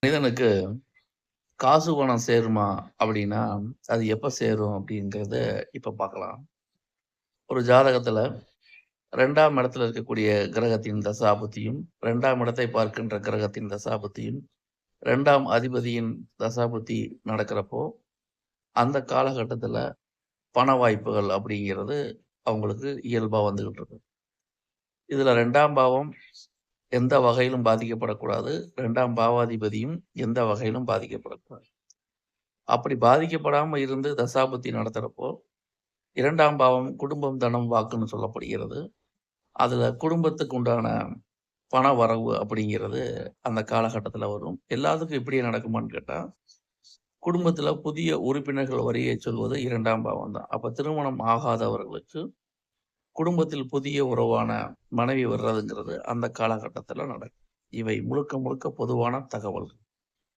மனிதனுக்கு காசு பணம் சேருமா அப்படின்னா, அது எப்ப சேரும் அப்படிங்கிறத இப்ப பார்க்கலாம். ஒரு ஜாதகத்துல 2ஆம் இடத்துல இருக்கக்கூடிய கிரகத்தின் தசாபுத்தியும், 2ஆம் இடத்தை பார்க்கின்ற கிரகத்தின் தசாபுத்தியும், 2ஆம் அதிபதியின் தசாபுத்தி நடக்கிறப்போ, அந்த காலகட்டத்துல பண வாய்ப்புகள் அப்படிங்கிறது அவங்களுக்கு இயல்பா வந்துகிட்டு இருக்கு. இதுல 2ஆம் பாவம் எந்த வகையிலும் பாதிக்கப்படக்கூடாது. 2ஆம் பாவாதிபதியும் எந்த வகையிலும் பாதிக்கப்படக்கூடாது. அப்படி பாதிக்கப்படாம இருந்து தசாபுத்தி நடத்துறப்போ, 2ஆம் பாவம் குடும்பம், தனம், வாக்குன்னு சொல்லப்படுகிறது. அதுல குடும்பத்துக்கு உண்டான பண வரவு அப்படிங்கிறது அந்த காலகட்டத்துல வரும். எல்லாத்துக்கும் இப்படியே நடக்குமான்னு கேட்டா, குடும்பத்துல புதிய உறுப்பினர்கள் வருகையை சொல்வது 2ஆம் பாவம் தான். அப்ப திருமணம் ஆகாதவர்களுக்கு குடும்பத்தில் புதிய உறவான மனைவி வர்றதுங்கிறது அந்த காலகட்டத்துல நடக்கும். இவை முழுக்க முழுக்க பொதுவான தகவல்கள்.